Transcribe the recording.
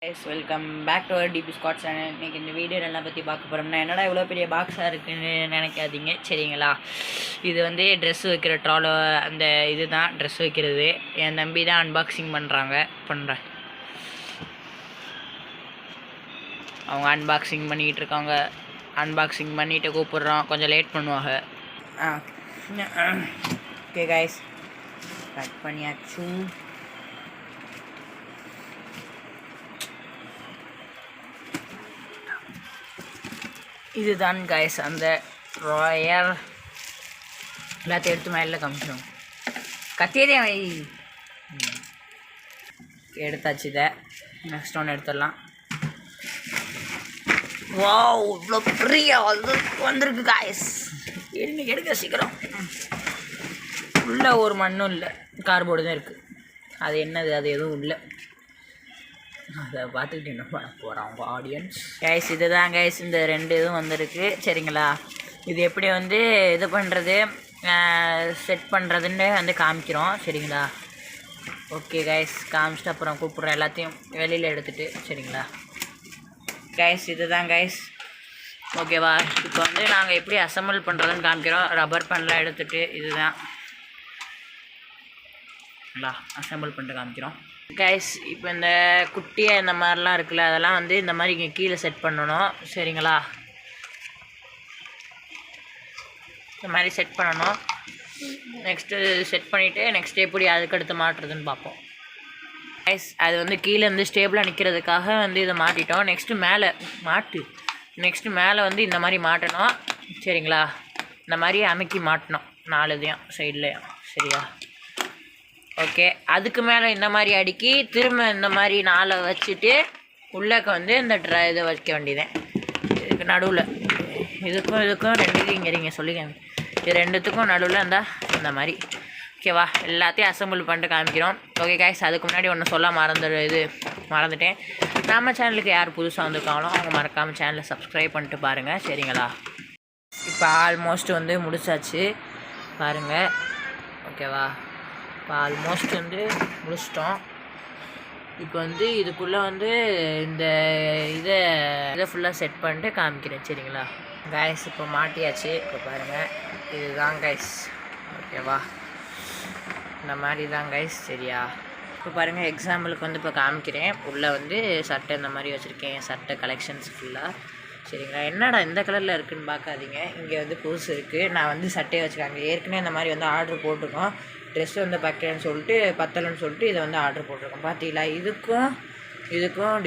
Welcome back to our DP squad channel. இன்றைக்கி இந்த video நல்லா பற்றி பார்க்க போகிறோம்னா என்னடா இவ்வளோ பெரிய பாக்ஸாக இருக்குன்னு நினைக்காதீங்க, சரிங்களா? இது வந்து ட்ரெஸ் வைக்கிற ட்ராலோ, அந்த இது தான் ட்ரெஸ் வைக்கிறது. என் தம்பி தான் அன்பாக்சிங் பண்ணுறேன். அவங்க அன்பாக்சிங் பண்ணிக்கிட்டு இருக்காங்க. அன்பாக்சிங் பண்ணிவிட்டு கூப்பிட்றோம், கொஞ்சம் லேட் பண்ணுவாங்க. ஓகே கைஸ், கட் பண்ணியாச்சு. இதுதான் கைஸ் அந்த ராயர். எல்லாத்தையும் எடுத்து மேலே காமிக்கணும். கத்தியதே வை எடுத்தாச்சு. இதை நெக்ஸ்ட் ஒன்று எடுத்துடலாம். வாவ், இவ்வளோ பெரிய வந்திருக்கு கைஸ். எடுக்க சீக்கிரம். உள்ள ஒரு மண்ணும் இல்லை, கார்போர்டு தான் இருக்குது. அது என்னது, அது எதுவும் இல்லை. அதை பார்த்துக்கிட்டு என்ன பண்ண போகிறாங்க ஆடியன்ஸ்? கைஸ் இதுதான் கைஸ், இந்த ரெண்டு இதுவும் வந்திருக்கு, சரிங்களா? இது எப்படி வந்து இது பண்ணுறது, செட் பண்ணுறதுன்னு வந்து காமிக்கிறோம், சரிங்களா? ஓகே கைஸ், காமிச்சிட்டு அப்புறம் கூப்பிட்றேன் எல்லாத்தையும் வெளியில் எடுத்துகிட்டு, சரிங்களா? கைஸ் இதுதான் கைஸ், ஓகேவா? இப்போ வந்து நாங்கள் எப்படி அசம்பிள் பண்ணுறதுன்னு காமிக்கிறோம். ரப்பர் பேண்ட்லாம் எடுத்துகிட்டு இதுதான் அசம்பிள் பண்ணிட்டு காமிக்கிறோம் கைஸ். இப்போ இந்த குட்டியாக இந்த மாதிரிலாம் இருக்குல்ல, அதெல்லாம் வந்து இந்த மாதிரி இங்கே கீழே செட் பண்ணணும், சரிங்களா? இந்த மாதிரி செட் பண்ணணும். நெக்ஸ்ட்டு செட் பண்ணிவிட்டு நெக்ஸ்ட் எப்படி அதுக்கடுத்து மாட்டுறதுன்னு பார்ப்போம் கைஸ். அது வந்து கீழே வந்து ஸ்டேபிளாக நிற்கிறதுக்காக வந்து இதை மாட்டிட்டோம். நெக்ஸ்ட்டு மேலே வந்து இந்த மாதிரி மாட்டணும், சரிங்களா? இந்த மாதிரி அமைக்கி மாட்டணும் 4 இதையும் சைட்லேயும், சரியா? ஓகே, அதுக்கு மேலே இந்த மாதிரி அடுக்கி திரும்ப இந்த மாதிரி 4 வச்சுட்டு உள்ளக்க வந்து இந்த இதை வைக்க வேண்டியதேன். இதுக்கு நடுவில் இதுக்கும் ரெண்டுக்கும் இங்கே சொல்லிக்கங்க. இது ரெண்டுத்துக்கும் நடுவில் இந்த மாதிரி, ஓகேவா? எல்லாத்தையும் அசம்பிள் பண்ணிட்டு காமிக்கிறோம். ஓகே கைஸ், அதுக்கு முன்னாடி ஒன்று சொல்ல மறந்துட்டேன். நம்ம சேனலுக்கு யார் புதுசாக வந்திருக்காங்களோ அவங்க மறக்காமல் சேனலை சப்ஸ்கிரைப் பண்ணிட்டு பாருங்கள், சரிங்களா? இப்போ ஆல்மோஸ்ட் வந்து முடிச்சாச்சு பாருங்கள், ஓகேவா? இப்போ ஆல்மோஸ்ட் வந்து முடிச்சிட்டோம். இப்போ வந்து இதுக்குள்ளே வந்து இந்த இதை ஃபுல்லாக செட் பண்ணிட்டு காமிக்கிறேன், சரிங்களா? கைஸ் இப்போ மாட்டியாச்சு. இப்போ பாருங்கள், இதுதான் கைஸ், ஓகேவா? இந்த மாதிரி தான் கைஸ், சரியா? இப்போ பாருங்கள், எக்ஸாம்பிளுக்கு வந்து இப்போ காமிக்கிறேன். உள்ளே வந்து சட்டை இந்த மாதிரி வச்சுருக்கேன், சட்டை கலெக்ஷன்ஸ் ஃபுல்லாக, சரிங்களா? என்னடா இந்த கலரில் இருக்குதுன்னு பார்க்காதீங்க, இங்கே வந்து புதுசு இருக்குது. நான் வந்து சட்டையை வச்சுருக்காங்க. ஏற்கனவே இந்த மாதிரி வந்து ஆர்டர் போட்டிருக்கோம். ட்ரெஸ் வந்து பத்தலைன்னு சொல்லிட்டு இதை வந்து ஆர்டர் போட்டிருக்கோம். பார்த்தீங்களா? இதுக்கும்